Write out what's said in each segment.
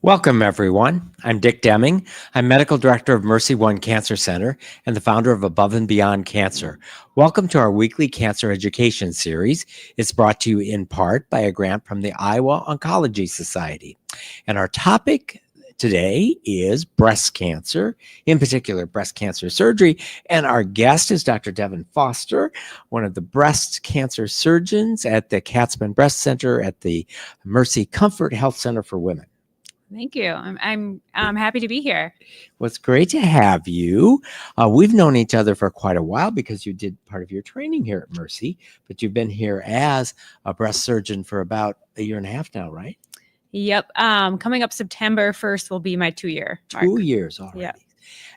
Welcome, everyone. I'm Dick Deming. I'm Medical Director of Mercy One Cancer Center and the founder of Above and Beyond Cancer. Welcome to our weekly cancer education series. It's brought to you in part by a grant from the Iowa Oncology Society. And our topic today is breast cancer, in particular breast cancer surgery. And our guest is Dr. Devin Foster, one of the breast cancer surgeons at the Katzman Breast Center at the Mercy Comfort Health Center for Women. Thank you. I'm happy to be here. Well, it's great to have you. We've known each other for quite a while because you did part of your training here at Mercy, but you've been here as a breast surgeon for about a year and a half now, right? Yep. Coming up September 1st will be my 2-year mark. 2 years already. Yep.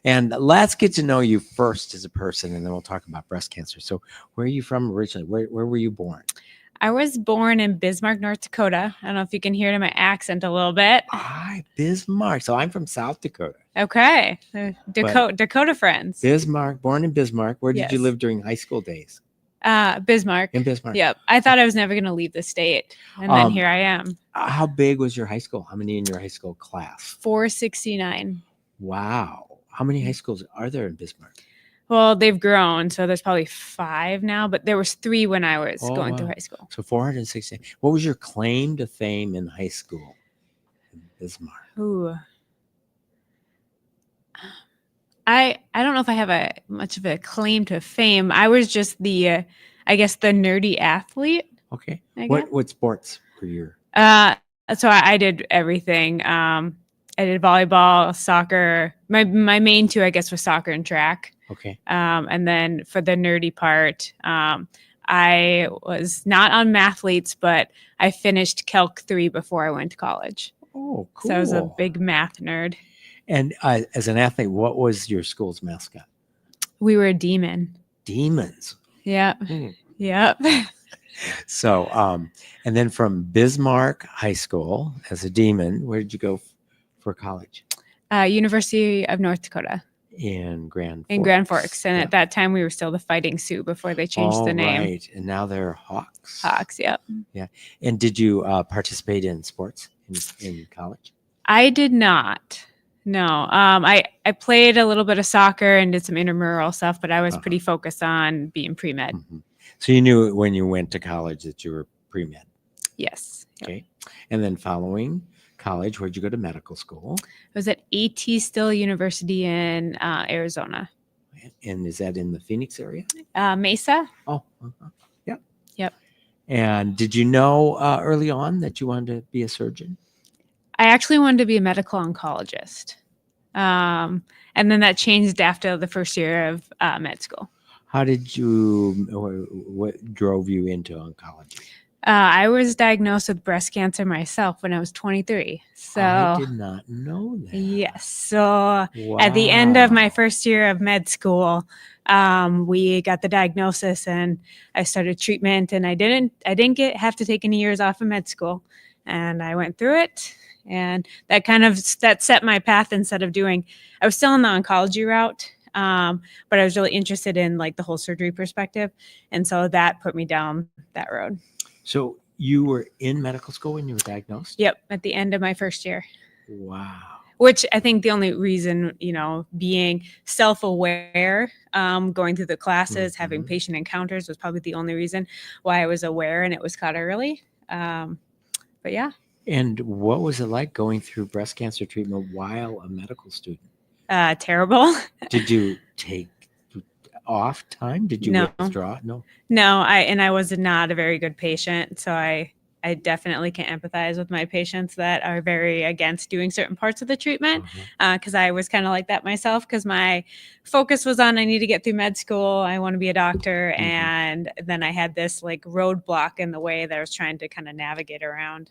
And let's get to know you first as a person, and then we'll talk about breast cancer. So where are you from originally? Where were you born? I was born in Bismarck, North Dakota. I don't know if you can hear it in my accent a little bit. Bismarck. So I'm from South Dakota. Okay. Dakota friends. Bismarck, born in Bismarck. Where did Yes. you live during high school days? Bismarck. In Bismarck. Yep. I thought I was never going to leave the state. And then here I am. How big was your high school? How many in your high school class? 469. Wow. How many high schools are there in Bismarck? Well, they've grown, so there's probably 5 now, but there was 3 when I was going through high school. So 460. What was your claim to fame in high school in Bismarck? Ooh. I don't know if I have much of a claim to fame. I was just the nerdy athlete. Okay. I guess. What sports were your? So I did everything. I did volleyball, soccer. My main 2, I guess, was soccer and track. Okay. And then for the nerdy part, I was not on Mathletes, but I finished Calc 3 before I went to college. Oh, cool. So I was a big math nerd. And as an athlete, what was your school's mascot? We were a demon. Demons. Yep. Yep. So, and then from Bismarck High School as a demon, where did you go for college? University of North Dakota. In Grand Forks. In Grand Forks. And at that time, we were still the Fighting Sioux before they changed the name. Right. And now they're Hawks. Hawks, yep. Yeah. And did you participate in sports in college? I did not. No. I played a little bit of soccer and did some intramural stuff, but I was pretty focused on being pre-med. Mm-hmm. So you knew when you went to college that you were pre-med? Yes. Yep. Okay. And then following college, where'd you go to medical school? I was at A.T. Still University in Arizona. And is that in the Phoenix area? Mesa. Oh, yep. Yep. And did you know early on that you wanted to be a surgeon? I actually wanted to be a medical oncologist. And then that changed after the first year of med school. What drove you into oncology? I was diagnosed with breast cancer myself when I was 23. So I did not know that. Yes. So at the end of my first year of med school, we got the diagnosis and I started treatment, and I didn't have to take any years off of med school, and I went through it, and that set my path. Instead of I was still in the oncology route. But I was really interested in like the whole surgery perspective. And so that put me down that road. So you were in medical school when you were diagnosed? Yep. At the end of my first year. Wow. Which I think the only reason, being self-aware, going through the classes, having patient encounters was probably the only reason why I was aware and it was caught early. But yeah. And what was it like going through breast cancer treatment while a medical student? Terrible. Did you take off time? Did you withdraw? No. I was not a very good patient. So I definitely can empathize with my patients that are very against doing certain parts of the treatment. Because I was kind of like that myself, because my focus was on, I need to get through med school. I want to be a doctor. And then I had this like roadblock in the way that I was trying to kind of navigate around.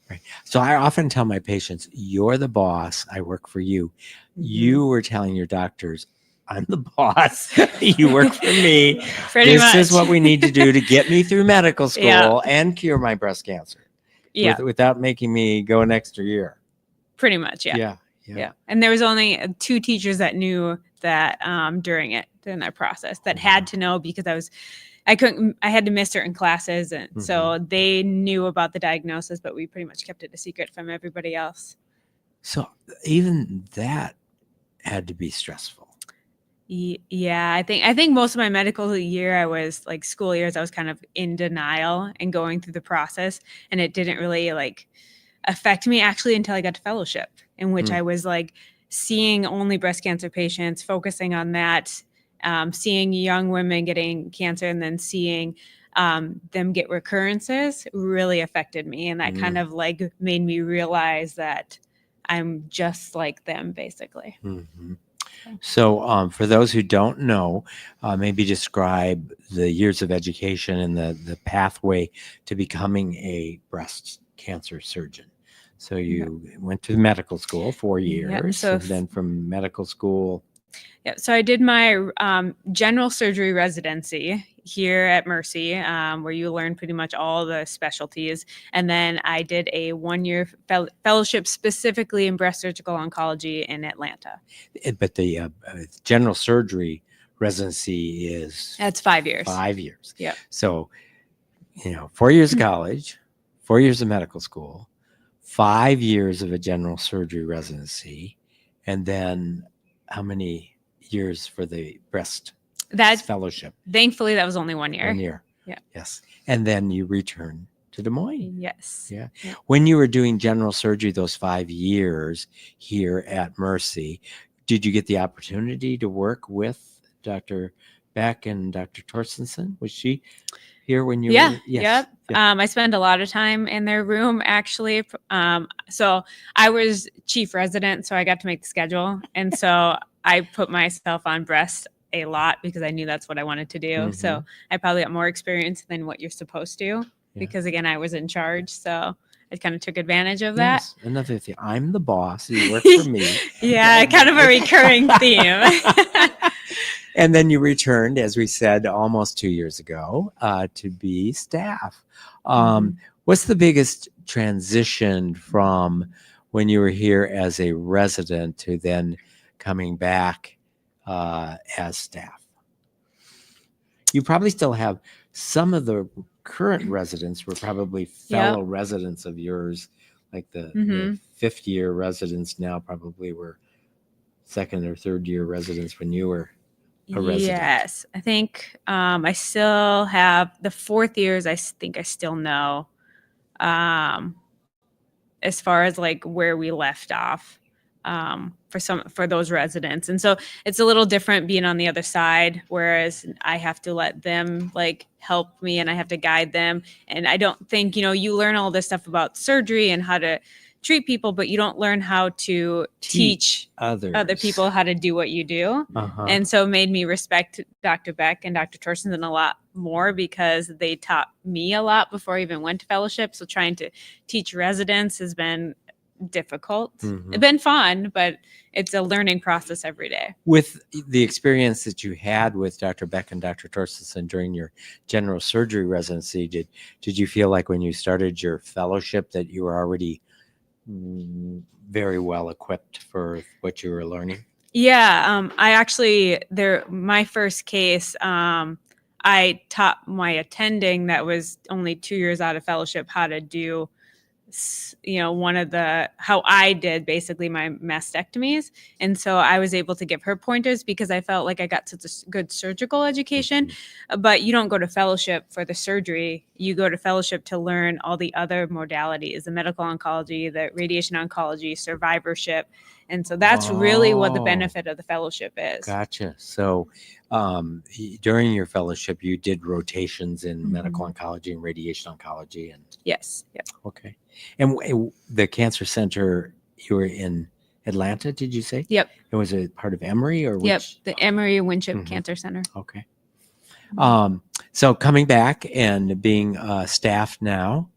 Right. So I often tell my patients, you're the boss. I work for you. You were telling your doctors, I'm the boss. You work for me. This is what we need to do to get me through medical school and cure my breast cancer. Yeah. Without making me go an extra year. Pretty much. Yeah. Yeah. And there was only 2 teachers that knew that during that process that had to know, because I had to miss certain classes. And so they knew about the diagnosis, but we pretty much kept it a secret from everybody else. So even that had to be stressful. Yeah, I think most of my medical year, I was like school years, I was kind of in denial and going through the process, and it didn't really like affect me actually until I got to fellowship, in which Mm. I was like seeing only breast cancer patients, focusing on that, seeing young women getting cancer, and then seeing them get recurrences really affected me, and that kind of like made me realize that I'm just like them, basically. Mhm. So, for those who don't know, maybe describe the years of education and the pathway to becoming a breast cancer surgeon. So you went to medical school 4 Yeah, years, so and then from medical school, yeah, so I did my general surgery residency here at Mercy, where you learn pretty much all the specialties. And then I did a 1 year fellowship specifically in breast surgical oncology in Atlanta. but the general surgery residency is That's 5 years. 5 years. Yep. So, 4 years of college, 4 years of medical school, 5 years of a general surgery residency, and then how many years for the breast That fellowship? thankfully that was only 1 year. 1 year. Yeah. Yes. And then you return to Des Moines. Yes. Yeah. Yeah. When you were doing general surgery those 5 years here at Mercy, did you get the opportunity to work with Dr. Beck and Dr. Torstensen? Was she here when you Yeah. were? Yes. Yep. Yeah. I spent a lot of time in their room actually. So I was chief resident, so I got to make the schedule, and so I put myself on breast a lot because I knew that's what I wanted to do. So I probably got more experience than what you're supposed to, because again, I was in charge. So I kind of took advantage of that. Yes. Another thing. I'm the boss. You work for me. Yeah, kind of a recurring theme. And then you returned, as we said, almost 2 years ago, to be staff. What's the biggest transition from when you were here as a resident to then coming back as staff? You probably still have some of the current residents were probably fellow residents of yours, like the fifth year residents now probably were second or third year residents when you were a resident. Yes, I think I still have the fourth years. I think I still know, as far as like where we left off, for those residents, and so it's a little different being on the other side. Whereas I have to let them like help me, and I have to guide them. And I don't think you learn all this stuff about surgery and how to treat people, but you don't learn how to teach other people how to do what you do. And so it made me respect Dr. Beck and Dr. Torstensen a lot more, because they taught me a lot before I even went to fellowship. So trying to teach residents has been difficult. It's been fun, but it's a learning process every day. With the experience that you had with Dr. Beck and Dr. Torstensen during your general surgery residency, did you feel like when you started your fellowship that you were already very well equipped for what you were learning? Yeah, I actually my first case, I taught my attending that was only 2 years out of fellowship how to do how I did basically my mastectomies. And so I was able to give her pointers because I felt like I got such a good surgical education. But you don't go to fellowship for the surgery. You go to fellowship to learn all the other modalities, the medical oncology, the radiation oncology, survivorship. And so that's really what the benefit of the fellowship is. Gotcha. So during your fellowship, you did rotations in medical oncology and radiation oncology. And yes. Yep. Okay. And the cancer center, you were in Atlanta, did you say? Yep. It was a part of Emory or which? Yep. The Emory Winship Cancer Center. Okay. So coming back and being staff now,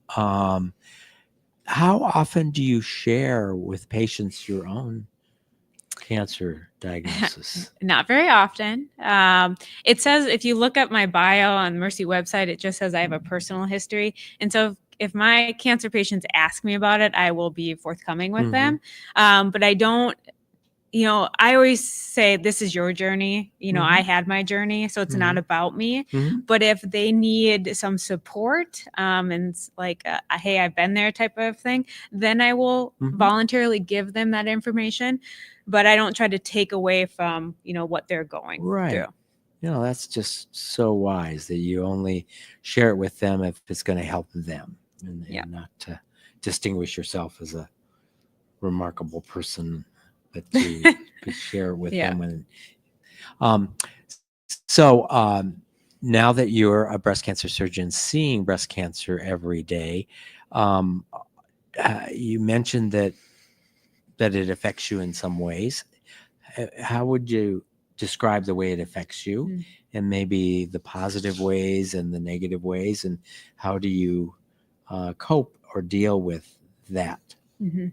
how often do you share with patients your own cancer diagnosis? Not very often. It says, if you look up my bio on the Mercy website, it just says I have a personal history. And so if my cancer patients ask me about it, I will be forthcoming with them. But I don't I always say this is your journey. I Mhm. had my journey, so it's not Mhm. about me. Mhm. But if they need some support, and it's like, hey, I've been there type of thing, then I will Mhm. voluntarily give them that information. But I don't try to take away from, what they're going through. Right. That's just so wise that you only share it with them if it's going to help them, and, Yeah. and not to distinguish yourself as a remarkable person, but to share it with Yeah. them. Um, so now that you're a breast cancer surgeon seeing breast cancer every day, um, you mentioned that it affects you in some ways. How would you describe the way it affects you, Mm. and maybe the positive ways and the negative ways, and how do you cope or deal with that? hmm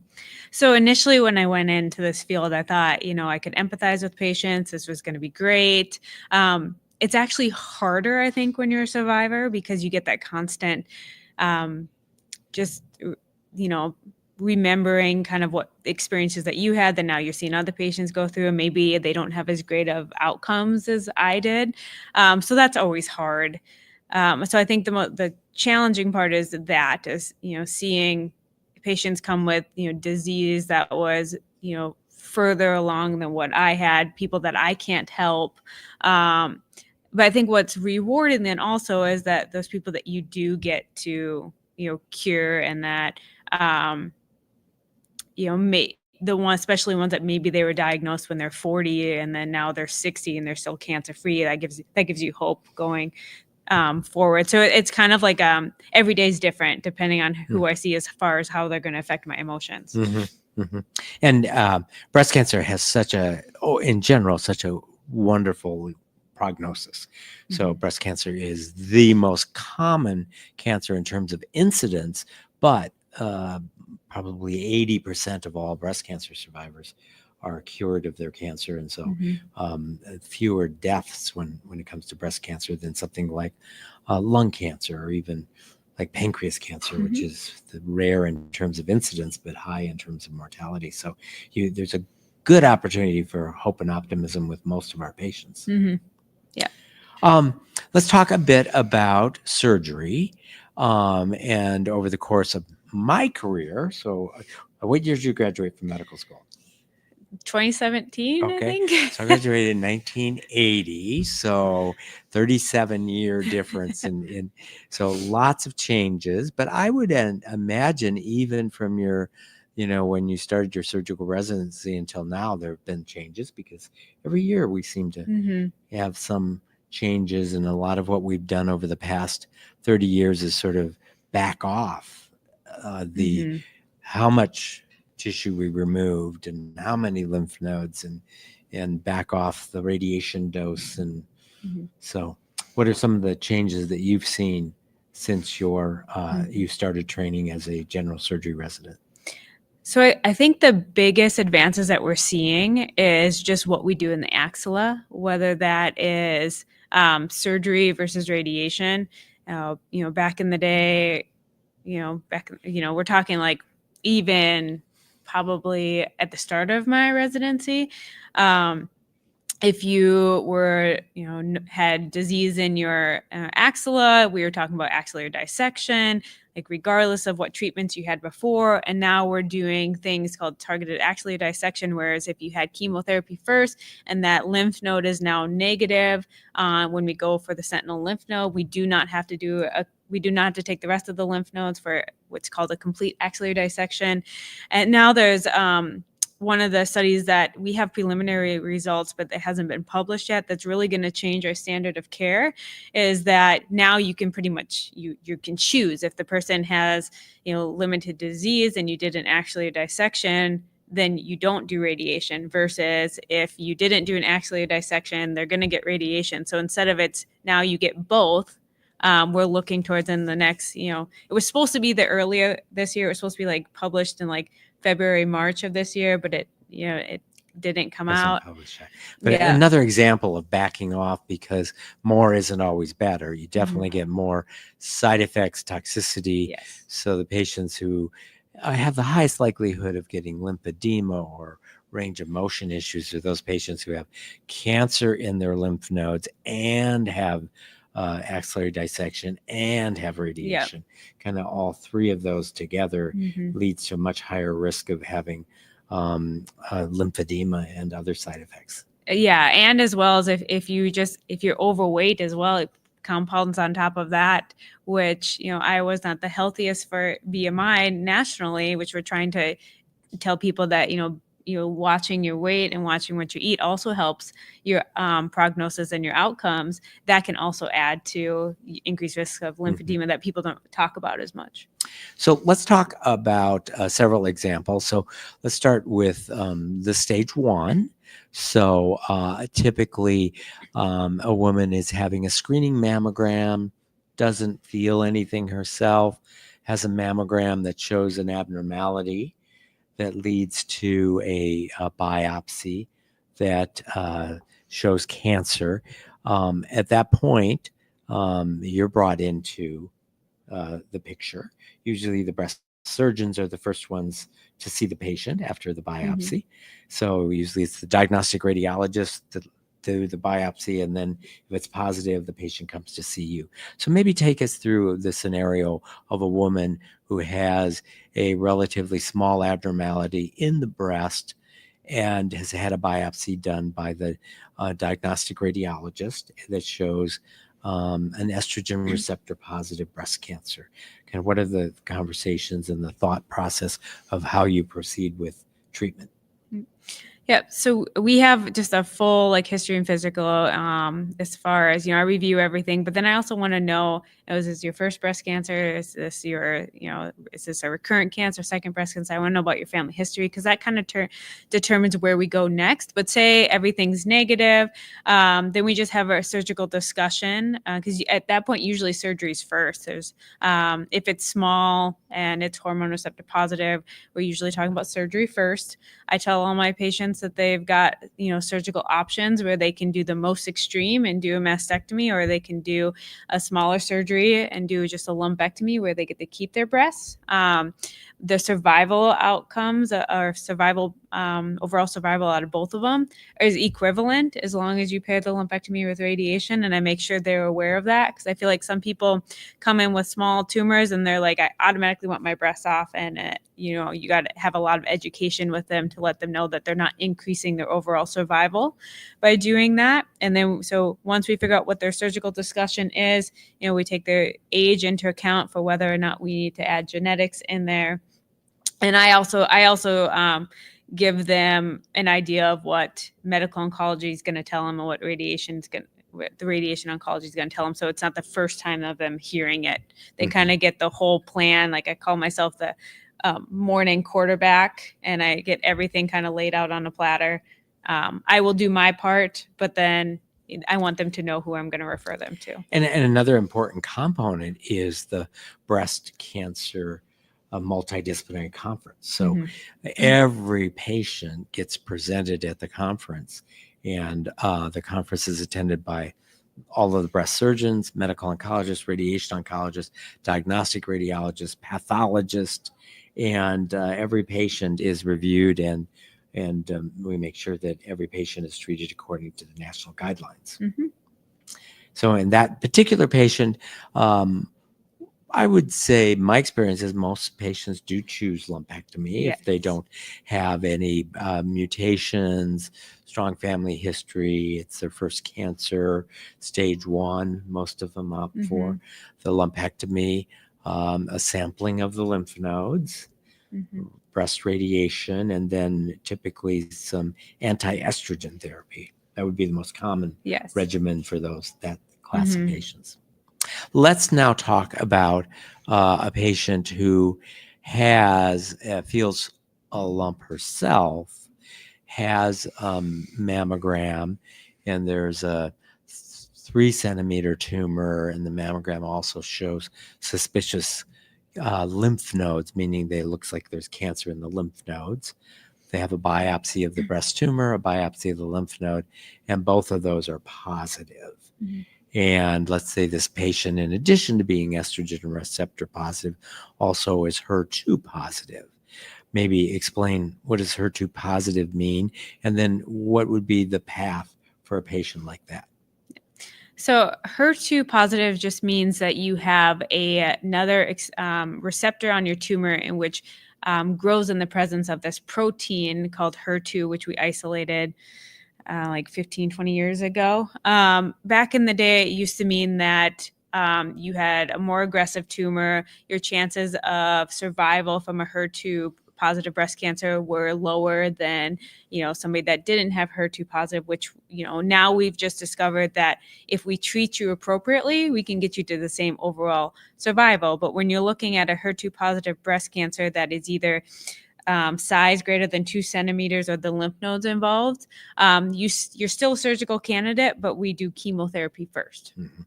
So initially, when I went into this field, I thought, I could empathize with patients. This was going to be great. It's actually harder, I think, when you're a survivor because you get that constant, um, just, remembering kind of what experiences that you had that now you're seeing other patients go through, and maybe they don't have as great of outcomes as I did. So that's always hard. So I think the challenging part is seeing patients come with disease that was further along than what I had, people that I can't help. But I think what's rewarding then also is that those people that you do get to cure, and that um, the ones, especially ones that maybe they were diagnosed when they're 40 and then now they're 60 and they're still cancer free. That gives you hope going forward. So it's kind of like every day is different depending on who I see as far as how they're going to affect my emotions. Mm-hmm, mm-hmm. And breast cancer has in general, such a wonderful prognosis. So Mhm. breast cancer is the most common cancer in terms of incidence, but probably 80% of all breast cancer survivors are cured of their cancer. And so Mhm. fewer deaths when it comes to breast cancer than something like lung cancer, or even like pancreas cancer, which Mhm. is rare in terms of incidence, but high in terms of mortality. So there's a good opportunity for hope and optimism with most of our patients. Mhm. Yeah. Let's talk a bit about surgery. And over the course of my career, so what year did you graduate from medical school? 2017, I Okay, think. so I graduated in 1980, so 37-year difference so lots of changes. But I would imagine even from when you started your surgical residency until now, there have been changes, because every year we seem to Mhm. have some changes, and a lot of what we've done over the past 30 years is sort of back off the Mhm. how much tissue we removed and how many lymph nodes, and back off the radiation dose. And Mhm. so what are some of the changes that you've seen since Mhm. you started training as a general surgery resident? So I think the biggest advances that we're seeing is just what we do in the axilla, whether that is surgery versus radiation. Back in the day, we're talking like even probably at the start of my residency. Um, if you were, had disease in your axilla, we were talking about axillary dissection, like regardless of what treatments you had before. And now we're doing things called targeted axillary dissection, whereas if you had chemotherapy first and that lymph node is now negative, when we go for the sentinel lymph node, we do not have to take the rest of the lymph nodes for what's called a complete axillary dissection. And now there's one of the studies that we have preliminary results, but it hasn't been published yet, that's really going to change our standard of care, is that now you can pretty much, you can choose if the person has, limited disease and you did an axillary dissection, then you don't do radiation, versus if you didn't do an axillary dissection, they're going to get radiation. So instead of it's now you get both, we're looking towards in the next, it was supposed to be the earlier this year. It was supposed to be like published in like February, March of this year, but it didn't come Wasn't out. published yet. But Yeah. another example of backing off, because more isn't always better. You definitely get more side effects, toxicity. Yes. So the patients who have the highest likelihood of getting lymphedema or range of motion issues are those patients who have cancer in their lymph nodes and have axillary dissection and have radiation. Kind of all three of those together leads to a much higher risk of having lymphedema and other side effects. Yeah, and as well as if you're overweight as well, it compounds on top of that, which, I was not the healthiest for BMI nationally, which we're trying to tell people that, watching your weight and watching what you eat also helps your prognosis and your outcomes. That can also add to increased risk of lymphedema that people don't talk about as much. So let's talk about several examples. So let's start with the stage 1. So typically a woman is having a screening mammogram, doesn't feel anything herself, has a mammogram that shows an abnormality that leads to a biopsy that shows cancer. At that point, you're brought into the picture. Usually the breast surgeons are the first ones to see the patient after the biopsy. So usually it's the diagnostic radiologist that do the biopsy, and then if it's positive, the patient comes to see you. So maybe take us through the scenario of a woman who has a relatively small abnormality in the breast and has had a biopsy done by the diagnostic radiologist that shows an estrogen receptor positive breast cancer. And what are the conversations and the thought process of how you proceed with treatment? Yeah, so we have just a full history and physical as far as, I review everything, but then I also want to know, is this your first breast cancer? Is this is this a recurrent cancer, second breast cancer? I want to know about your family history, because that kind of determines where we go next. But say everything's negative, then we just have a surgical discussion, because at that point, usually surgery is first. There's if it's small and it's hormone receptor positive, we're usually talking about surgery first. I tell all my patients that they've got, surgical options where they can do the most extreme and do a mastectomy, or they can do a smaller surgery and do just a lumpectomy where they get to keep their breasts. The survival outcomes or overall survival out of both of them is equivalent as long as you pair the lumpectomy with radiation. And I make sure they're aware of that, because I feel like some people come in with small tumors and they're like, I automatically want my breasts off. And, you got to have a lot of education with them to let them know that they're not increasing their overall survival by doing that. And then, so once we figure out what their surgical discussion is, we take their age into account for whether or not we need to add genetics in there. And I also give them an idea of what medical oncology is going to tell them and what the radiation oncology is going to tell them. So it's not the first time of them hearing it. They kind of get the whole plan. Like I call myself the morning quarterback, and I get everything kind of laid out on a platter. I will do my part, but then I want them to know who I'm going to refer them to. And another important component is the breast cancer multidisciplinary conference. So every patient gets presented at the conference, and the conference is attended by all of the breast surgeons, medical oncologists, radiation oncologists, diagnostic radiologists, pathologists, and every patient is reviewed, and we make sure that every patient is treated according to the national guidelines. So in that particular patient, I would say my experience is most patients do choose lumpectomy if they don't have any mutations, strong family history, it's their first cancer, stage 1, most of them opt for the lumpectomy, a sampling of the lymph nodes, breast radiation, and then typically some anti-estrogen therapy. That would be the most common regimen for that class of patients. Let's now talk about a patient who feels a lump herself, has mammogram, and there's a 3-centimeter tumor, and the mammogram also shows suspicious lymph nodes, meaning it looks like there's cancer in the lymph nodes. They have a biopsy of the breast tumor, a biopsy of the lymph node, and both of those are positive. And let's say this patient, in addition to being estrogen receptor positive, also is HER2 positive. maybe explain what does HER2 positive mean, and then what would be the path for a patient like that? So HER2 positive just means that you have another receptor on your tumor in which grows in the presence of this protein called HER2, which we isolated like 15, 20 years ago. Back in the day, it used to mean that you had a more aggressive tumor. Your chances of survival from a HER2 positive breast cancer were lower than, somebody that didn't have HER2 positive, which, now we've just discovered that if we treat you appropriately, we can get you to the same overall survival. But when you're looking at a HER2 positive breast cancer that is either size greater than 2 centimeters or the lymph nodes involved, you're still a surgical candidate, but we do chemotherapy first. Mm-hmm.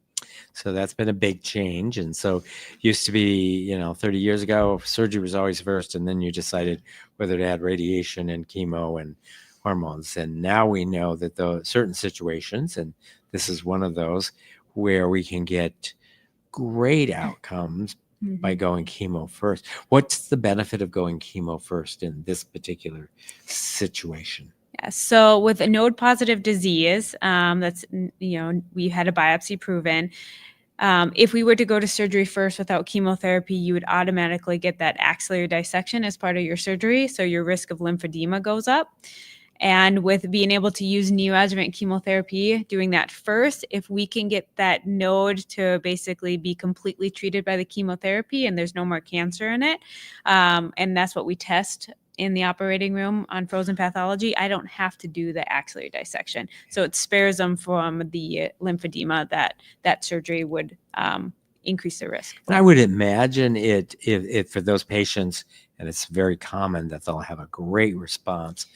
So that's been a big change. And so used to be, 30 years ago, surgery was always first, and then you decided whether to add radiation and chemo and hormones. And now we know that the certain situations, and this is one of those, where we can get great outcomes by going chemo first. What's the benefit of going chemo first in this particular situation? Yeah, so with a node positive disease, that's, we had a biopsy proven. If we were to go to surgery first without chemotherapy, you would automatically get that axillary dissection as part of your surgery. So your risk of lymphedema goes up. And with being able to use neoadjuvant chemotherapy, doing that first, if we can get that node to basically be completely treated by the chemotherapy and there's no more cancer in it, and that's what we test in the operating room on frozen pathology, I don't have to do the axillary dissection. So it spares them from the lymphedema that surgery would increase the risk. And I would imagine if for those patients, and it's very common that they'll have a great response,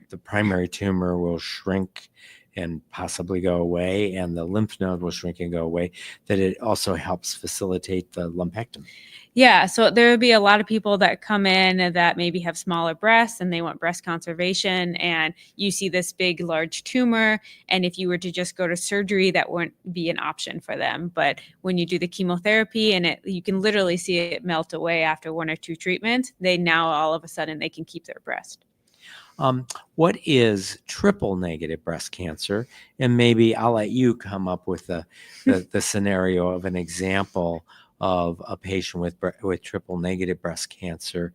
the primary tumor will shrink and possibly go away, and the lymph node will shrink and go away, that it also helps facilitate the lumpectomy. Yeah, so there would be a lot of people that come in that maybe have smaller breasts and they want breast conservation, and you see this big, large tumor, and if you were to just go to surgery, that wouldn't be an option for them. But when you do the chemotherapy and you can literally see it melt away after 1 or 2 treatments, now all of a sudden they can keep their breast. What is triple negative breast cancer? And maybe I'll let you come up with the scenario of an example of a patient with triple negative breast cancer.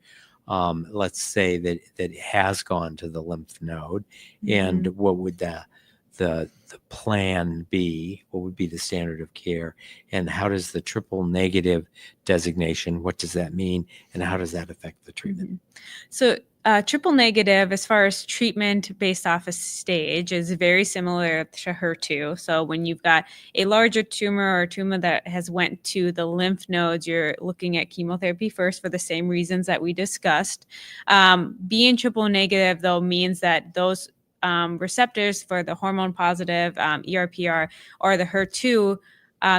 Let's say that has gone to the lymph node, and what would the plan be? What would be the standard of care? And how does the triple negative designation, what does that mean? And how does that affect the treatment? So triple negative, as far as treatment based off a stage, is very similar to HER2. So when you've got a larger tumor or a tumor that has went to the lymph nodes, you're looking at chemotherapy first for the same reasons that we discussed. Being triple negative, though, means that those receptors for the hormone positive, ERPR, or the HER2,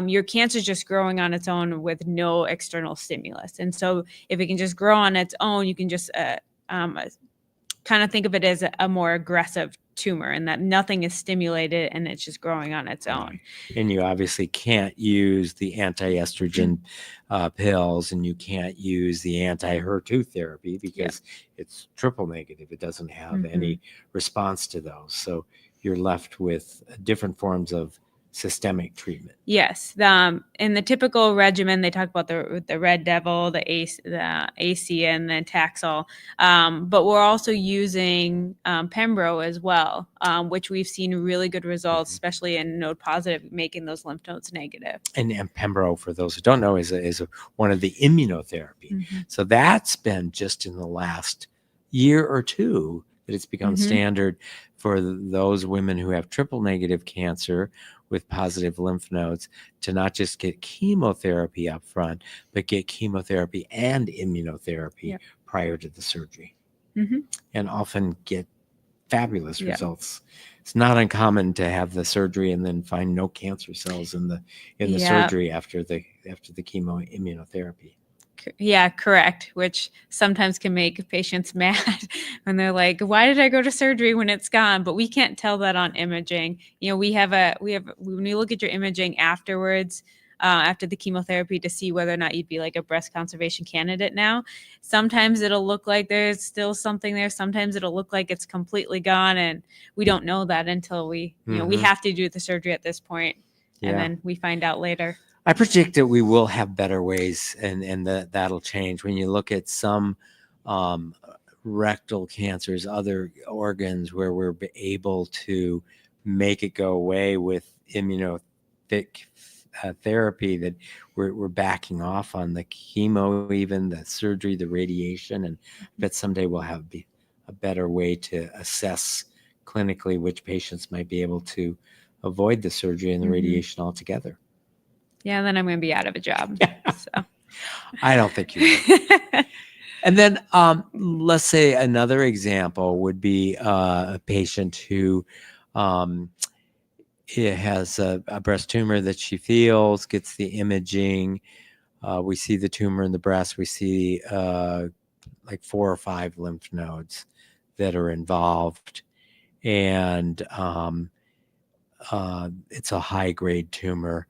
your cancer is just growing on its own with no external stimulus. And so if it can just grow on its own, you can just kind of think of it as a more aggressive tumor, and that nothing is stimulated and it's just growing on its own. And you obviously can't use the anti-estrogen pills, and you can't use the anti-HER2 therapy because it's triple negative. It doesn't have any response to those. So you're left with different forms of systemic treatment. Yes. In the typical regimen, they talk about the Red Devil, the AC, and the Taxol. But we're also using Pembro as well, which we've seen really good results, especially in node positive, making those lymph nodes negative. And Pembro, for those who don't know, is one of the immunotherapy. So that's been just in the last year or two that it's become standard for those women who have triple negative cancer with positive lymph nodes to not just get chemotherapy up front, but get chemotherapy and immunotherapy prior to the surgery, and often get fabulous results. It's not uncommon to have the surgery and then find no cancer cells in the surgery after the chemo immunotherapy. Yeah, correct. Which sometimes can make patients mad when they're like, "Why did I go to surgery when it's gone?" But we can't tell that on imaging. We have when you look at your imaging afterwards, after the chemotherapy to see whether or not you'd be like a breast conservation candidate now. Sometimes it'll look like there's still something there. Sometimes it'll look like it's completely gone, and we don't know that until we have to do the surgery at this point, and then we find out later. I predict that we will have better ways, and that'll change. When you look at some rectal cancers, other organs where we're able to make it go away with therapy, that we're backing off on the chemo, even the surgery, the radiation, and I bet someday we'll have a better way to assess clinically which patients might be able to avoid the surgery and the radiation altogether. Yeah, then I'm going to be out of a job. So. I don't think you will. And then let's say another example would be a patient who has a breast tumor that she feels, gets the imaging. We see the tumor in the breast. We see like 4 or 5 lymph nodes that are involved. And it's a high-grade tumor.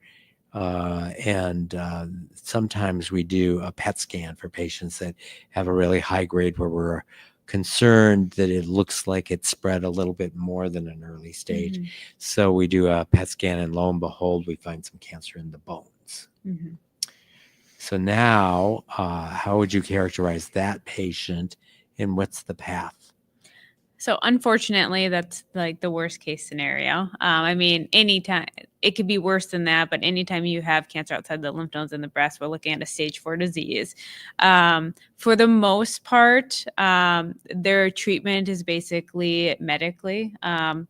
And sometimes we do a PET scan for patients that have a really high grade where we're concerned that it looks like it's spread a little bit more than an early stage. So we do a PET scan, and lo and behold, we find some cancer in the bones. So now, how would you characterize that patient, and what's the path? So unfortunately, that's like the worst case scenario. I mean, anytime it could be worse than that, but anytime you have cancer outside the lymph nodes in the breast, we're looking at a stage 4 disease. For the most part, their treatment is basically medically.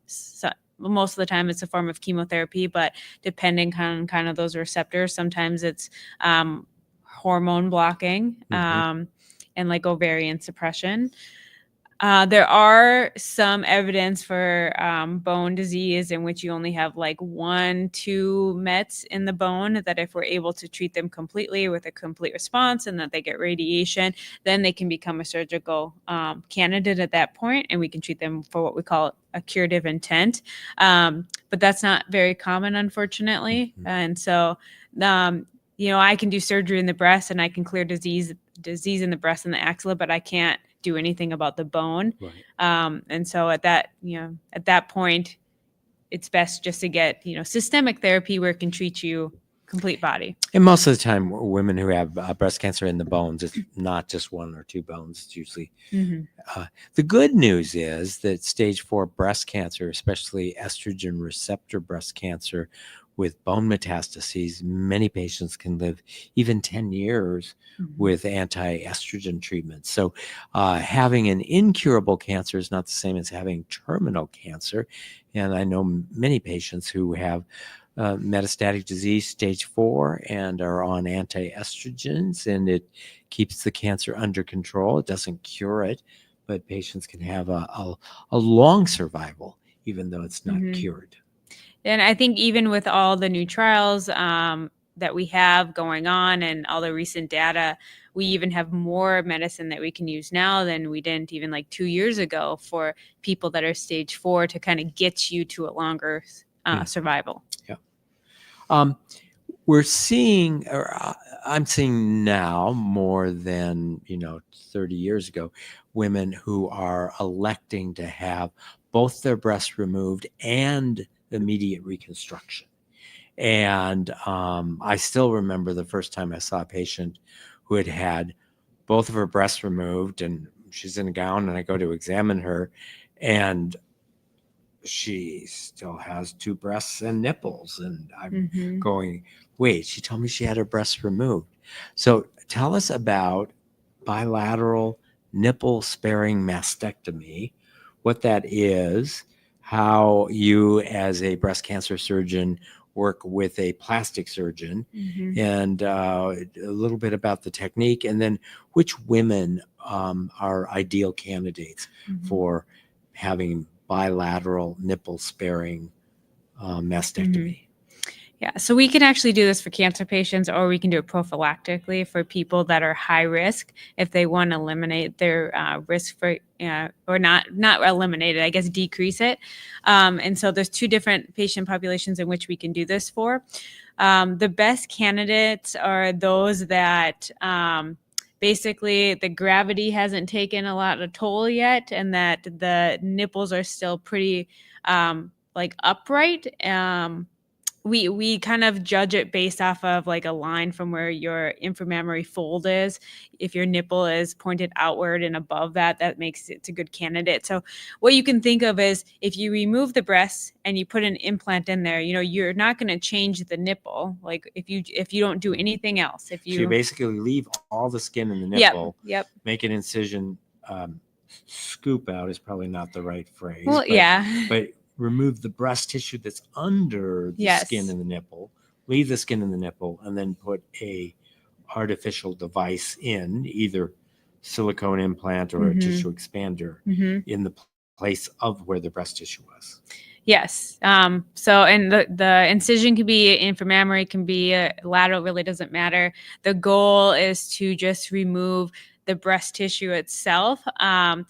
So most of the time it's a form of chemotherapy, but depending on kind of those receptors, sometimes it's hormone blocking and like ovarian suppression. There are some evidence for bone disease in which you only have like 1-2 mets in the bone, that if we're able to treat them completely with a complete response and that they get radiation, then they can become a surgical candidate at that point, and we can treat them for what we call a curative intent. But that's not very common, unfortunately. And so, I can do surgery in the breast and I can clear disease in the breast and the axilla, but I can't do anything about the bone. And so at that point, it's best just to get, systemic therapy where it can treat you complete body. And most of the time, women who have breast cancer in the bones, it's not just 1 or 2 bones. It's usually the good news is that stage 4 breast cancer, especially estrogen receptor breast cancer with bone metastases, many patients can live even 10 years with anti-estrogen treatment. So having an incurable cancer is not the same as having terminal cancer. And I know many patients who have metastatic disease stage 4 and are on anti-estrogens, and it keeps the cancer under control. It doesn't cure it, but patients can have a long survival, even though it's not cured. And I think even with all the new trials that we have going on and all the recent data, we even have more medicine that we can use now than we didn't even like 2 years ago for people that are stage 4 to kind of get you to a longer survival. We're seeing, or I'm seeing now more than 30 years ago, women who are electing to have both their breasts removed and immediate reconstruction. And I still remember the first time I saw a patient who had both of her breasts removed, and she's in a gown, and I go to examine her, and she still has 2 breasts and nipples. And I'm going, wait, she told me she had her breasts removed. So tell us about bilateral nipple sparing mastectomy, what that is, how you as a breast cancer surgeon work with a plastic surgeon, and a little bit about the technique, and then which women are ideal candidates for having bilateral nipple sparing mastectomy. Yeah, so we can actually do this for cancer patients, or we can do it prophylactically for people that are high risk if they want to eliminate their risk for, or not eliminate it, I guess decrease it. And so there's two different patient populations in which we can do this for. The best candidates are those that basically the gravity hasn't taken a lot of toll yet, and that the nipples are still pretty like upright. We kind of judge it based off of like a line from where your inframammary fold is. If your nipple is pointed outward and above that, that makes it a good candidate. So what you can think of is if you remove the breast and you put an implant in there, you're not going to change the nipple. Like if you don't do anything else, So you basically leave all the skin in the nipple, yep. make an incision, scoop out is probably not the right phrase. Well, but remove the breast tissue that's under the skin in the nipple, leave the skin in the nipple, and then put a artificial device in, either silicone implant or a tissue expander in the place of where the breast tissue was. Yes. So, and the incision can be inframammary, can be lateral, really doesn't matter. The goal is to just remove the breast tissue itself. And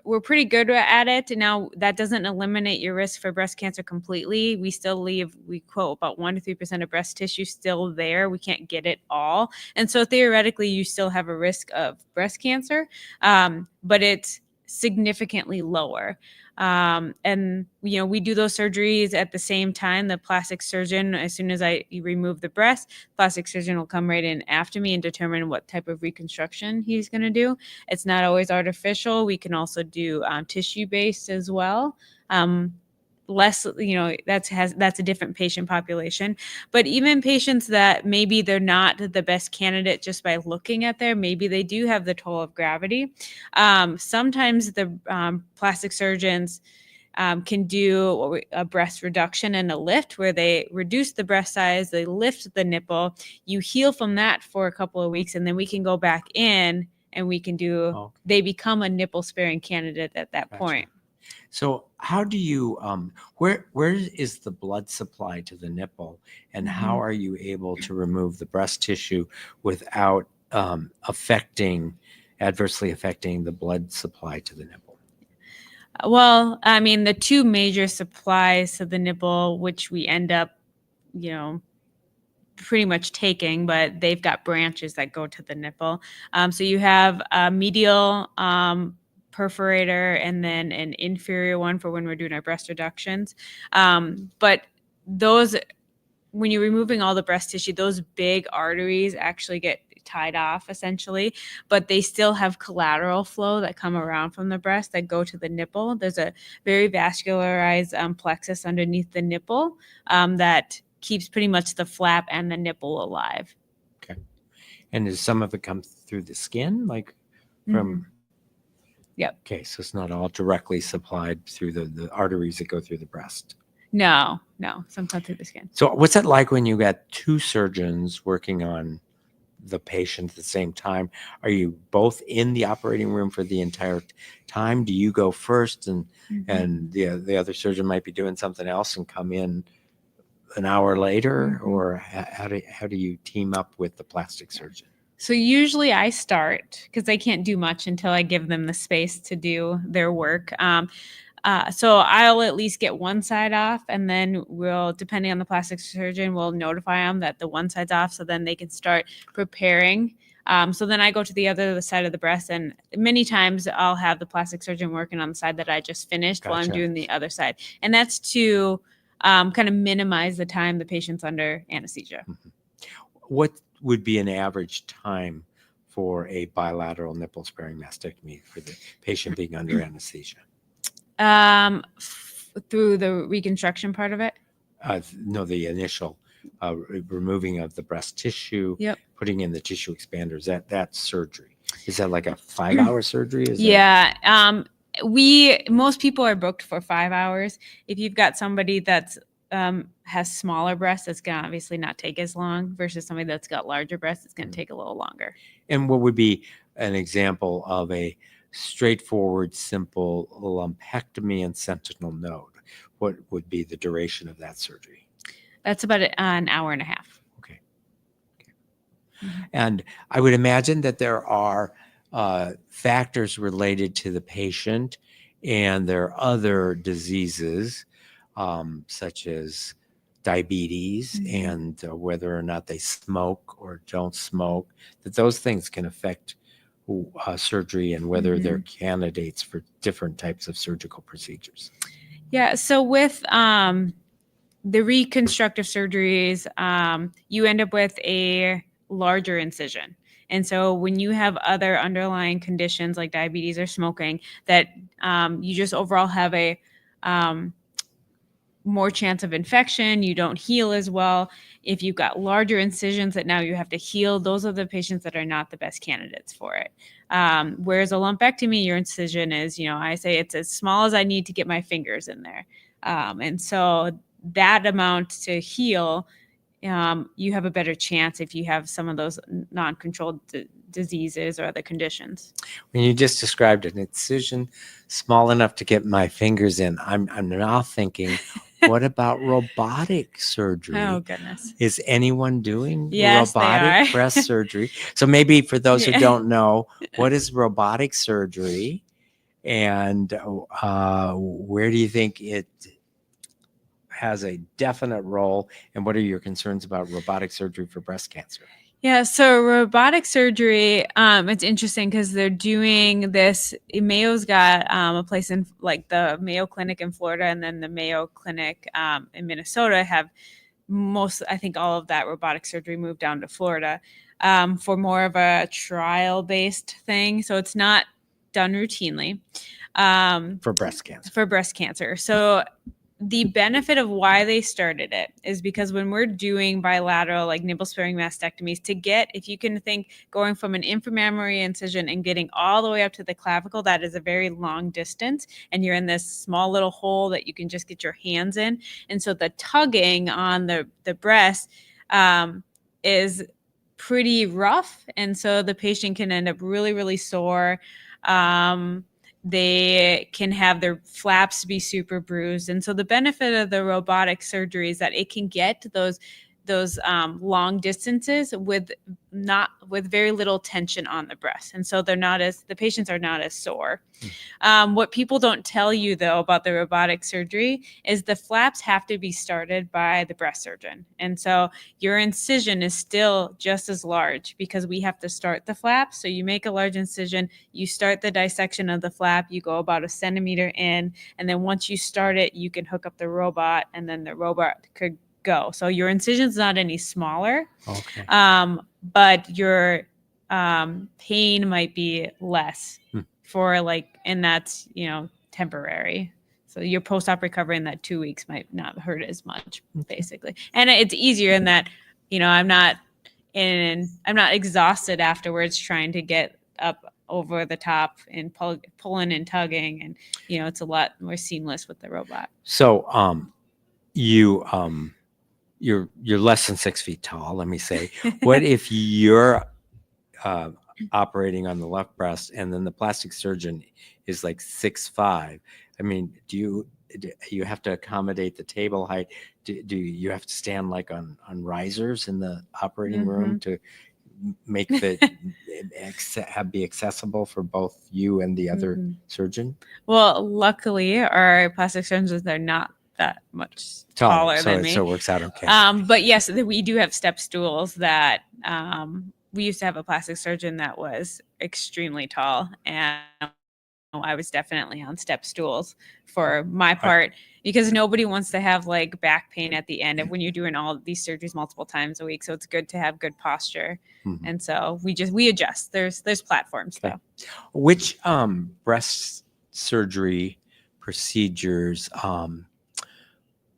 we're pretty good at it. Now, that doesn't eliminate your risk for breast cancer completely. We still we quote about 1 to 3% of breast tissue still there. We can't get it all. And so theoretically, you still have a risk of breast cancer, but it's significantly lower. And we do those surgeries at the same time. The plastic surgeon, as soon as you remove the breast, plastic surgeon will come right in after me and determine what type of reconstruction he's going to do. It's not always artificial. We can also do tissue based as well. Less, that's a different patient population. But even patients that maybe they're not the best candidate just by looking at maybe they do have the toll of gravity. Sometimes the plastic surgeons can do a breast reduction and a lift, where they reduce the breast size, they lift the nipple, you heal from that for a couple of weeks, and then we can go back in and we can do, they become a nipple sparing candidate at that point. So how do you, where is the blood supply to the nipple, and how are you able to remove the breast tissue without adversely affecting the blood supply to the nipple? Well, I mean, the two major supplies to the nipple, which we end up, pretty much taking, but they've got branches that go to the nipple. So you have a medial perforator and then an inferior one for when we're doing our breast reductions. But those, when you're removing all the breast tissue, those big arteries actually get tied off essentially, but they still have collateral flow that come around from the breast that go to the nipple. There's a very vascularized plexus underneath the nipple that keeps pretty much the flap and the nipple alive. Okay. And does some of it come through the skin, like from... Yep. Okay, so it's not all directly supplied through the arteries that go through the breast. No, some come through the skin. So what's it like when you got two surgeons working on the patient at the same time? Are you both in the operating room for the entire time? Do you go first and the other surgeon might be doing something else and come in an hour later? Or how do you team up with the plastic surgeon? So usually I start because I can't do much until I give them the space to do their work. So I'll at least get one side off, and then we'll, depending on the plastic surgeon, we'll notify them that the one side's off, so then they can start preparing. So then I go to the other side of the breast, and many times I'll have the plastic surgeon working on the side that I just finished while I'm doing the other side. And that's to kind of minimize the time the patient's under anesthesia. What would be an average time for a bilateral nipple sparing mastectomy for the patient being under anesthesia? Through the reconstruction part of it? No, the initial removing of the breast tissue, putting in the tissue expanders, that surgery. Is that like a 5-hour surgery? Most people are booked for 5 hours. If you've got somebody that's has smaller breasts, it's going to obviously not take as long, versus somebody that's got larger breasts, it's going to take a little longer. And what would be an example of a straightforward, simple lumpectomy and sentinel node? What would be the duration of that surgery? That's about an hour and a half. Okay. Mhm. And I would imagine that there are factors related to the patient, and there are other diseases such as diabetes Mhm. and whether or not they smoke or don't smoke, that those things can affect surgery and whether they're Mhm. candidates for different types of surgical procedures. Yeah. So with the reconstructive surgeries, you end up with a larger incision. And so when you have other underlying conditions like diabetes or smoking, that you just overall have a um, more chance of infection, you don't heal as well. If you've got larger incisions that now you have to heal, those are the patients that are not the best candidates for it. Whereas a lumpectomy, your incision is, I say it's as small as I need to get my fingers in there. And so that amount to heal, you have a better chance if you have some of those non-controlled diseases or other conditions. When you just described an incision small enough to get my fingers in, I'm now thinking, what about robotic surgery? Oh, goodness. Is anyone doing Yes, they are. robotic breast surgery? So maybe for those who Yeah. don't know, what is robotic surgery, and where do you think it has a definite role, and what are your concerns about robotic surgery for breast cancer? Yeah, so robotic surgery, it's interesting because they're doing this. Mayo's got a place in like the Mayo Clinic in Florida, and then the Mayo Clinic in Minnesota have I think all of that robotic surgery moved down to Florida for more of a trial-based thing. So it's not done routinely For breast cancer. for breast cancer. So the benefit of why they started it is because when we're doing bilateral like nipple sparing mastectomies, to get, if you can think going from an inframammary incision and getting all the way up to the clavicle, that is a very long distance, and you're in this small little hole that you can just get your hands in. And so the tugging on the breast is pretty rough, and so the patient can end up really, really sore. They can have their flaps be super bruised. And so the benefit of the robotic surgery is that it can get those long distances with very little tension on the breast. And so the patients are not as sore. What people don't tell you though about the robotic surgery is the flaps have to be started by the breast surgeon. And so your incision is still just as large because we have to start the flap. So you make a large incision, you start the dissection of the flap, you go about a centimeter in, and then once you start it, you can hook up the robot, and then the robot could go. So your incision's not any smaller, Okay. but your pain might be less for and that's, temporary. So your post-op recovery in that 2 weeks might not hurt as much, basically. And it's easier in that, I'm not exhausted afterwards trying to get up over the top and pulling and tugging, and it's a lot more seamless with the robot. So you're less than 6 feet tall, let me say. What if you're operating on the left breast and then the plastic surgeon is like 6'5"? I mean, do you have to accommodate the table height? Do you have to stand like on risers in the operating room to make the be accessible for both you and the other surgeon? Well, luckily our plastic surgeons are not that much taller than me. So it works out okay. But yes, we do have step stools that we used to have a plastic surgeon that was extremely tall, and I was definitely on step stools for my part, because nobody wants to have like back pain at the end of when you're doing all these surgeries multiple times a week. So it's good to have good posture. And so we adjust. There's platforms though. Which breast surgery procedures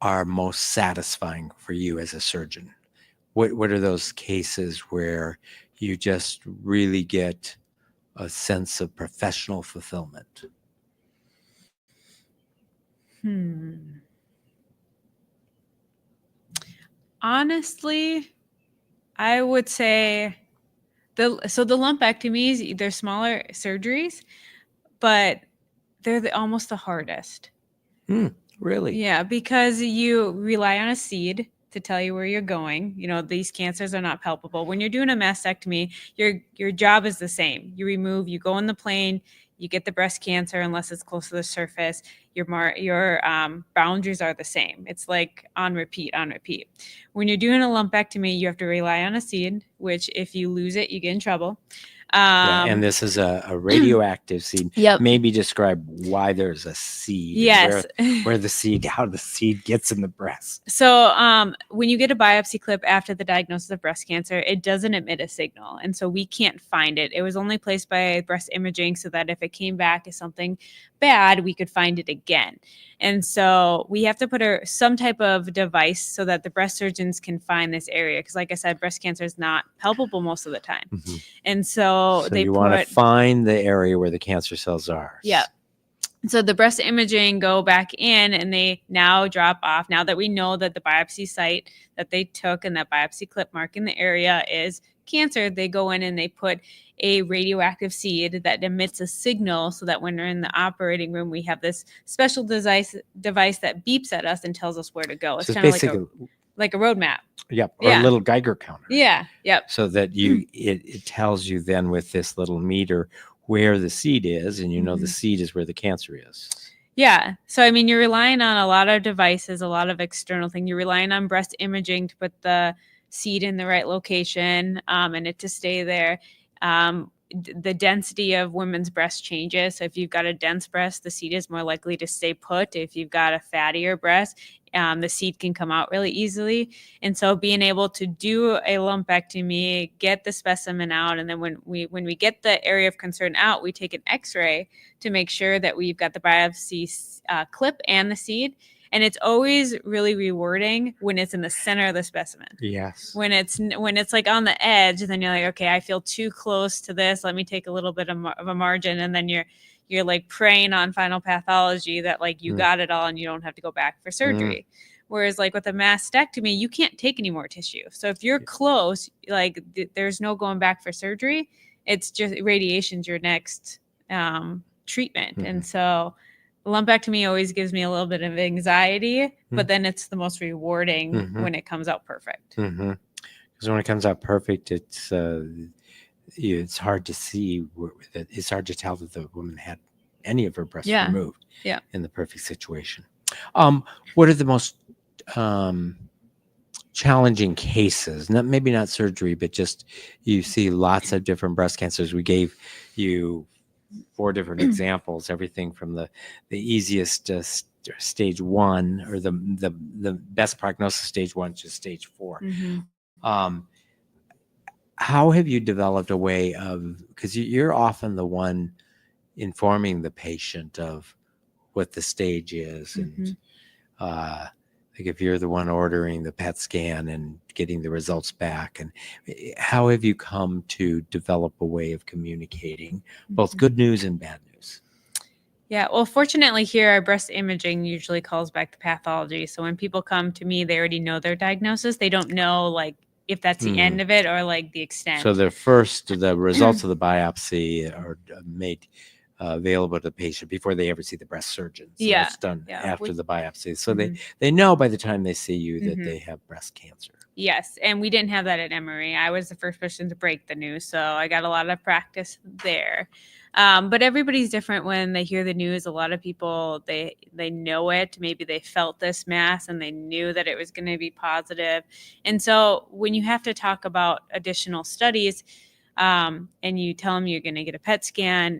are most satisfying for you as a surgeon? What are those cases where you just really get a sense of professional fulfillment? Honestly, I would say the lumpectomies, they're smaller surgeries, but they're almost the hardest. Really? Yeah, because you rely on a seed to tell you where you're going. These cancers are not palpable. When you're doing a mastectomy, your job is the same. You go in the plane, you get the breast cancer unless it's close to the surface. Your boundaries are the same. It's like on repeat. When you're doing a lumpectomy, you have to rely on a seed, which if you lose it, you get in trouble. And this is a radioactive seed. Yep. Maybe describe why there's a seed. Yes. How the seed gets in the breast. So when you get a biopsy clip after the diagnosis of breast cancer, it doesn't emit a signal. And so we can't find it. It was only placed by breast imaging so that if it came back as something bad, we could find it again. And so we have to put some type of device so that the breast surgeons can find this area. Because like I said, breast cancer is not palpable most of the time. Mm-hmm. And so they want to find the area where the cancer cells are. Yeah. So the breast imaging go back in and they now drop off. Now that we know that the biopsy site that they took and that biopsy clip mark in the area is cancer, they go in and they put a radioactive seed that emits a signal so that when we're in the operating room, we have this special device that beeps at us and tells us where to go. It's kind of like a roadmap. Yep. Or a little Geiger counter. Yeah. Yep. So that it tells you then with this little meter where the seed is, and the seed is where the cancer is. Yeah. So, I mean, you're relying on a lot of devices, a lot of external things. You're relying on breast imaging to put the seed in the right location and it to stay there. The density of women's breast changes. So if you've got a dense breast, the seed is more likely to stay put. If you've got a fattier breast, the seed can come out really easily. And so being able to do a lumpectomy, get the specimen out, and then when we get the area of concern out, we take an x-ray to make sure that we've got the biopsy clip and the seed. And it's always really rewarding when it's in the center of the specimen. Yes. When it's like on the edge, then you're like, okay, I feel too close to this. Let me take a little bit of a margin, and then you're like praying on final pathology that like you got it all and you don't have to go back for surgery. Whereas like with a mastectomy, you can't take any more tissue. So if you're close, like there's no going back for surgery. It's just radiation's your next treatment, and so. Lumpectomy always gives me a little bit of anxiety, but then it's the most rewarding when it comes out perfect. Because when it comes out perfect, it's hard to see. It's hard to tell that the woman had any of her breasts removed in the perfect situation. What are the most challenging cases? Maybe not surgery, but just you see lots of different breast cancers. We gave you 4 different examples, everything from the easiest stage 1 or the best prognosis stage 1 to stage 4. How have you developed a way of, because you're often the one informing the patient of what the stage is, and like if you're the one ordering the PET scan and getting the results back, and how have you come to develop a way of communicating both good news and bad news? Yeah, well, fortunately here, our breast imaging usually calls back the pathology. So when people come to me, they already know their diagnosis. They don't know like if that's the end of it or like the extent. So the results of the biopsy are made available to the patient before they ever see the breast surgeon. So it's done after the biopsy. So they know by the time they see you that they have breast cancer. Yes. And we didn't have that at Emory. I was the first person to break the news. So I got a lot of practice there. But everybody's different when they hear the news. A lot of people, they know it. Maybe they felt this mass and they knew that it was going to be positive. And so when you have to talk about additional studies, and you tell them you're going to get a PET scan,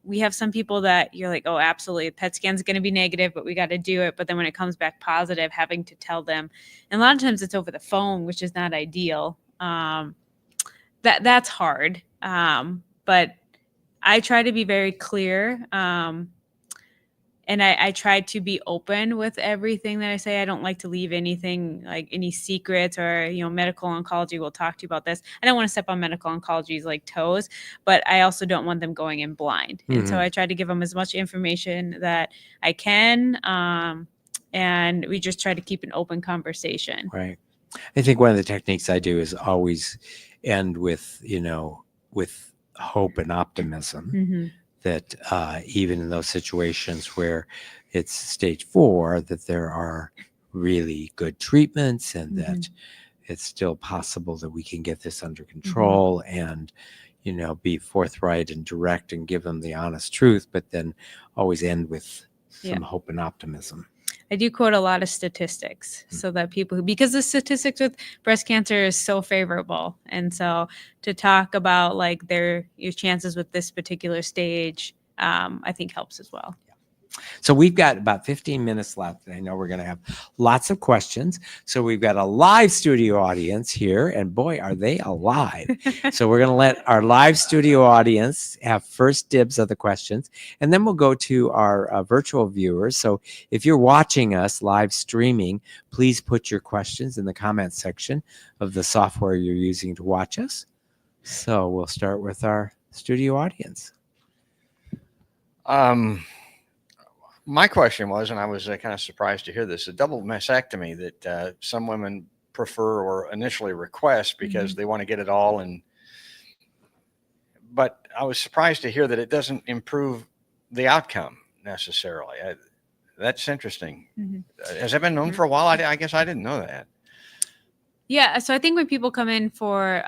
we have some people that you're like, oh, absolutely, a PET scan is going to be negative, but we got to do it. But then when it comes back positive, having to tell them, and a lot of times it's over the phone, which is not ideal. That's hard. But I try to be very clear. And I try to be open with everything that I say. I don't like to leave anything, like any secrets or, medical oncology will talk to you about this. I don't want to step on medical oncology's like toes, but I also don't want them going in blind. And so I try to give them as much information that I can. And we just try to keep an open conversation. Right. I think one of the techniques I do is always end with, with hope and optimism. That even in those situations where it's stage 4, that there are really good treatments, and Mhm. that it's still possible that we can get this under control and, be forthright and direct and give them the honest truth, but then always end with some hope and optimism. I do quote a lot of statistics so that because the statistics with breast cancer is so favorable. And so to talk about like your chances with this particular stage, I think helps as well. So we've got about 15 minutes left. I know we're going to have lots of questions. So we've got a live studio audience here, and boy, are they alive. So we're going to let our live studio audience have first dibs of the questions, and then we'll go to our virtual viewers. So if you're watching us live streaming, please put your questions in the comment section of the software you're using to watch us. So we'll start with our studio audience. My question was, and I was kind of surprised to hear this, a double mastectomy that some women prefer or initially request because they want to get it all. But I was surprised to hear that it doesn't improve the outcome necessarily. That's interesting. Has that been known for a while? I guess I didn't know that. Yeah. So I think when people come in for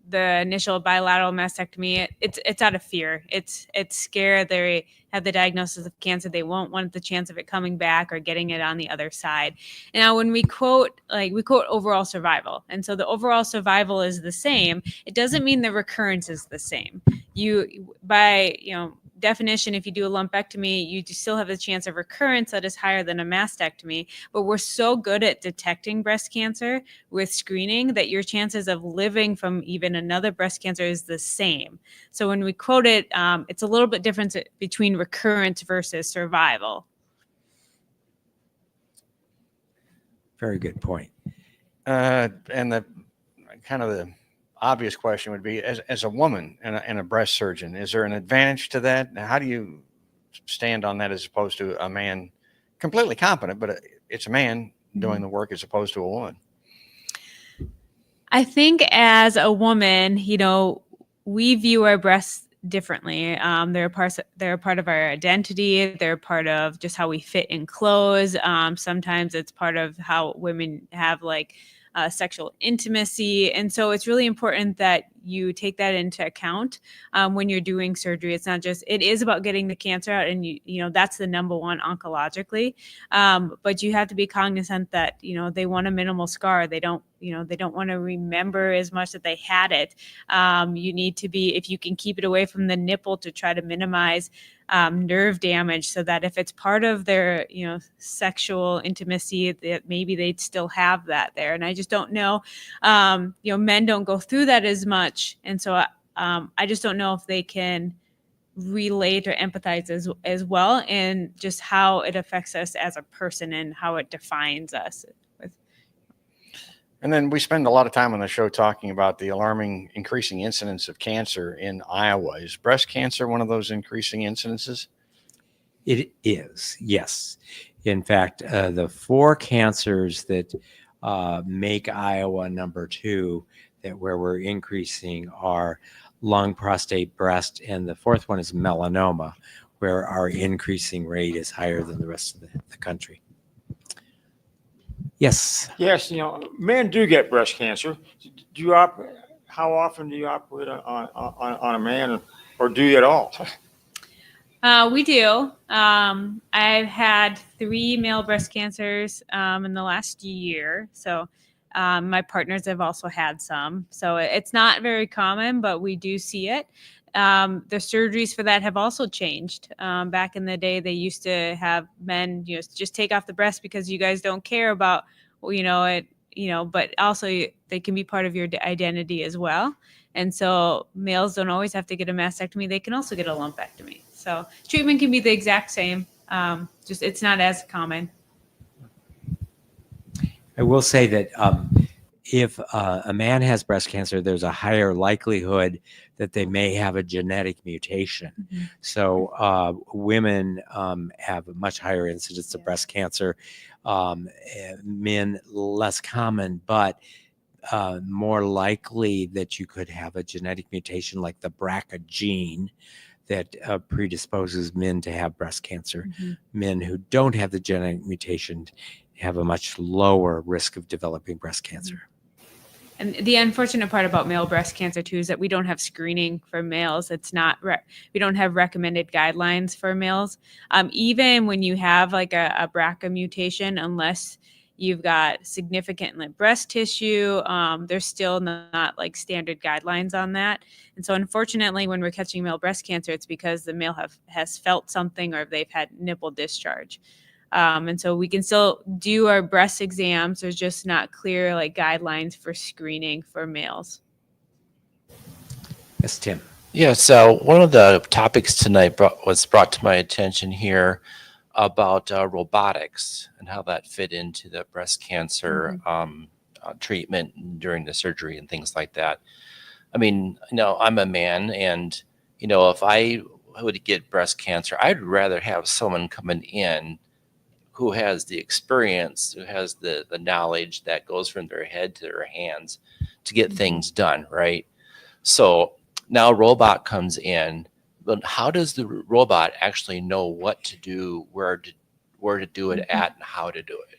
the initial bilateral mastectomy, it's out of fear. It's scare. They have the diagnosis of cancer. They won't want the chance of it coming back or getting it on the other side. And now when we quote overall survival. And so the overall survival is the same. It doesn't mean the recurrence is the same. By definition, if you do a lumpectomy, you still have a chance of recurrence that is higher than a mastectomy. But we're so good at detecting breast cancer with screening that your chances of living from even another breast cancer is the same. So when we quote it, it's a little bit different between recurrence versus survival. Very good point. And the kind of the obvious question would be, as a woman and a breast surgeon, is there an advantage to that? How do you stand on that as opposed to a man completely competent, but it's a man doing the work as opposed to a woman? I think as a woman, we view our breasts differently. They're a part of our identity. They're a part of just how we fit in clothes. Sometimes it's part of how women have sexual intimacy. And so it's really important that you take that into account when you're doing surgery. It's not just, it is about getting the cancer out, and that's the number one oncologically. But you have to be cognizant that, they want a minimal scar. They don't want to remember as much that they had it. You need to be, if you can keep it away from the nipple, to try to minimize nerve damage, so that if it's part of their sexual intimacy, that maybe they'd still have that there. And I just don't know, men don't go through that as much, and so I just don't know if they can relate or empathize as well, and just how it affects us as a person and how it defines us. And then we spend a lot of time on the show talking about the alarming increasing incidence of cancer in Iowa. Is breast cancer one of those increasing incidences? It is, yes. In fact, the 4 cancers that make Iowa number 2, where we're increasing, are lung, prostate, breast, and the 4th one is melanoma, where our increasing rate is higher than the rest of the country. Yes. Yes, men do get breast cancer. How often do you operate on a man, or do you at all? We do. I've had 3 male breast cancers in the last year. So my partners have also had some. So it's not very common, but we do see it. The surgeries for that have also changed. Back in the day, they used to have men, just take off the breast because you guys don't care about, it, but also they can be part of your identity as well. And so males don't always have to get a mastectomy. They can also get a lumpectomy. So treatment can be the exact same. Just it's not as common. I will say that if a man has breast cancer, there's a higher likelihood that they may have a genetic mutation. Mm-hmm. So women have a much higher incidence of breast cancer. Men, less common, but more likely that you could have a genetic mutation like the BRCA gene that predisposes men to have breast cancer. Mm-hmm. Men who don't have the genetic mutation have a much lower risk of developing breast cancer. And the unfortunate part about male breast cancer too is that we don't have screening for males. It's not we don't have recommended guidelines for males. Even when you have like a BRCA mutation, unless you've got significant like breast tissue, there's still not like standard guidelines on that. And so unfortunately, when we're catching male breast cancer, it's because the male has felt something or they've had nipple discharge. And so we can still do our breast exams. There's just not clear like guidelines for screening for males. Yes, Tim. Yeah, so one of the topics tonight was brought to my attention here about robotics and how that fit into the breast cancer treatment during the surgery and things like that. I mean, I'm a man, and if I would get breast cancer, I'd rather have someone coming in who has the experience, who has the knowledge that goes from their head to their hands to get things done, right? So now a robot comes in, but how does the robot actually know what to do, where to do it at, and how to do it?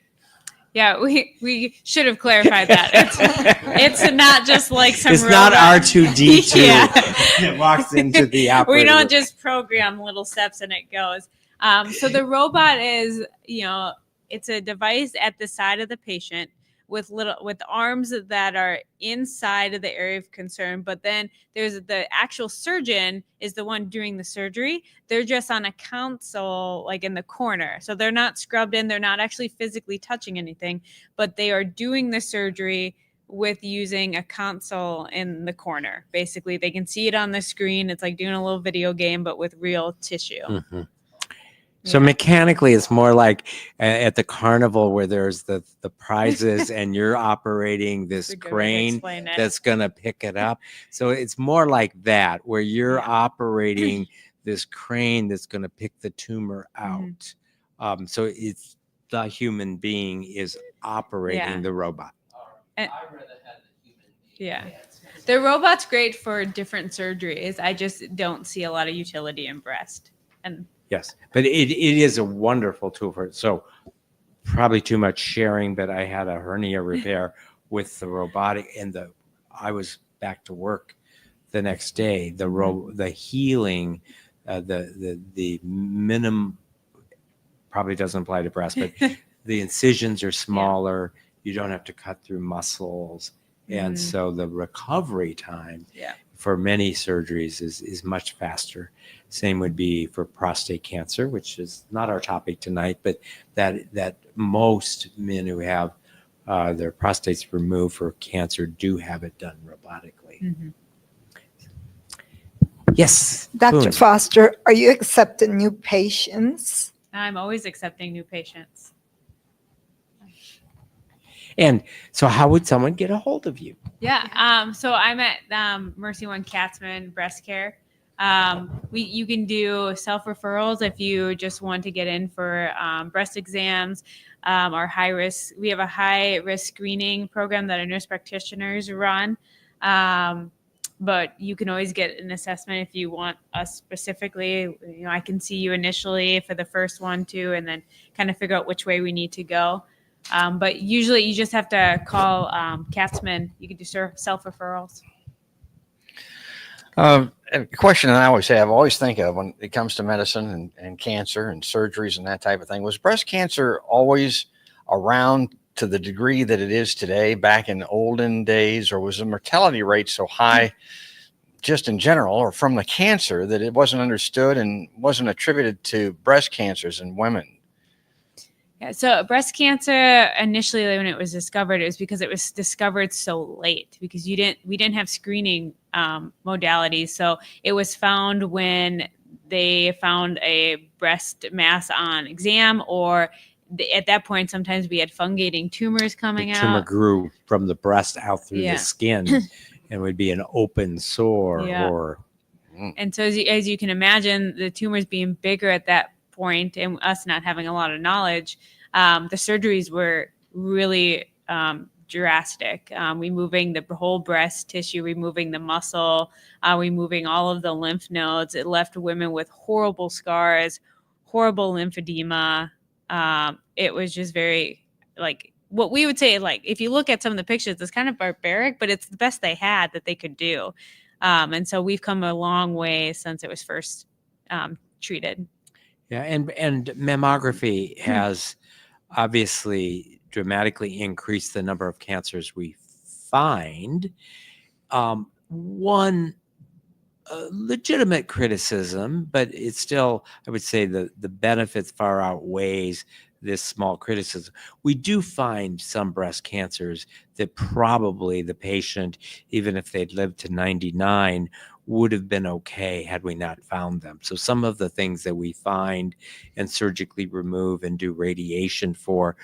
Yeah, we should have clarified that. It's not just like some. It's robot. not R2D2 Yeah. that walks into the operator. We don't just program little steps and it goes. So the robot is, it's a device at the side of the patient with arms that are inside of the area of concern. But then there's the actual surgeon is the one doing the surgery. They're just on a console, like in the corner. So they're not scrubbed in. They're not actually physically touching anything, but they are doing the surgery with using a console in the corner. Basically, they can see it on the screen. It's like doing a little video game, but with real tissue. Mm-hmm. So mechanically, it's more like at the carnival where there's the prizes and you're operating this crane that's going to pick it up. So it's more like that, where you're operating this crane that's going to pick the tumor out. So it's the human being is operating the robot. And, the robot's great for different surgeries. I just don't see a lot of utility in breast. And yes, but it is a wonderful tool for it. So probably too much sharing, but I had a hernia repair with the robotic, and I was back to work the next day. The healing, the minimum probably doesn't apply to breast, but the incisions are smaller. You don't have to cut through muscles, and so the recovery time for many surgeries is much faster. Same would be for prostate cancer, which is not our topic tonight, but that most men who have their prostates removed for cancer do have it done robotically. Yes, Dr. Boone. Foster, are you accepting new patients? I'm always accepting new patients. And so how would someone get a hold of you? Yeah. So I'm at Mercy One Katzman Breast Care. You can do self-referrals if you just want to get in for breast exams or high risk. We have a high risk screening program that our nurse practitioners run. But you can always get an assessment if you want us specifically. I can see you initially for the first one too, and then kind of figure out which way we need to go. But usually you just have to call Katzman. You can do self-referrals. A question that I always think of when it comes to medicine and cancer and surgeries and that type of thing. Was breast cancer always around to the degree that it is today back in olden days, or was the mortality rate so high just in general or from the cancer that it wasn't understood and wasn't attributed to breast cancers in women? Yeah, so breast cancer initially when it was discovered, it was because it was discovered so late because we didn't have screening modalities. So it was found when they found a breast mass on exam, or at that point, sometimes we had fungating tumors coming out. Tumor grew from the breast out through the skin and would be an open sore or. And so as you can imagine, the tumors being bigger at that point and us not having a lot of knowledge, the surgeries were really drastic. Removing the whole breast tissue, removing the muscle, removing all of the lymph nodes. It left women with horrible scars, horrible lymphedema. It was just very like what we would say, like if you look at some of the pictures, it's kind of barbaric, but it's the best they had that they could do. And so we've come a long way since it was first treated. Yeah, and mammography has obviously dramatically increased the number of cancers we find. One legitimate criticism, but it's still, I would say, the benefits far outweighs this small criticism. We do find some breast cancers that probably the patient, even if they'd lived to 99, would have been okay had we not found them. So some of the things that we find and surgically remove and do radiation for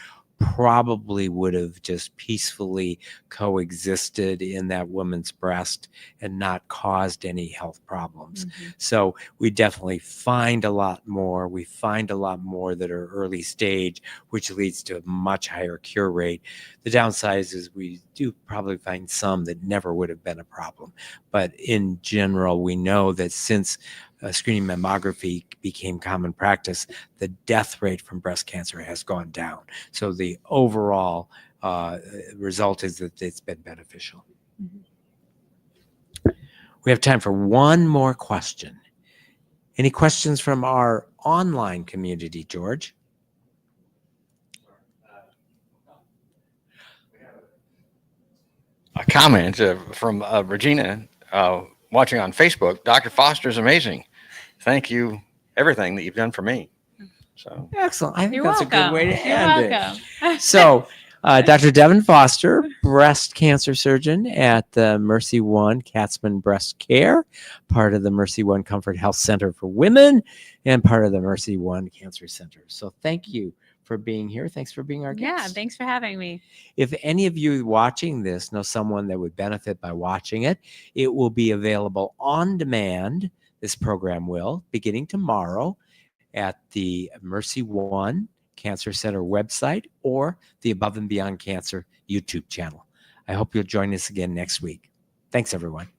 probably would have just peacefully coexisted in that woman's breast and not caused any health problems. So we definitely find a lot more. We find a lot more that are early stage, which leads to a much higher cure rate. The downside is we do probably find some that never would have been a problem. But in general, we know that since screening mammography became common practice, the death rate from breast cancer has gone down. So the overall result is that it's been beneficial. We have time for one more question. Any questions from our online community, George? A comment from Regina watching on Facebook. Dr. Foster is amazing. Thank you, everything that you've done for me. So Excellent. I think You're that's welcome. a good way to You're end welcome. it. So, Dr. Devin Foster, breast cancer surgeon at the Mercy One Katzman Breast Care, part of the Mercy One Comfort Health Center for Women, and part of the Mercy One Cancer Center. So thank you for being here. Thanks for being our guest. Yeah, thanks for having me. If any of you watching this know someone that would benefit by watching it, it will be available on demand. This program will, beginning tomorrow, at the Mercy One Cancer Center website or the Above and Beyond Cancer YouTube channel. I hope you'll join us again next week. Thanks, everyone.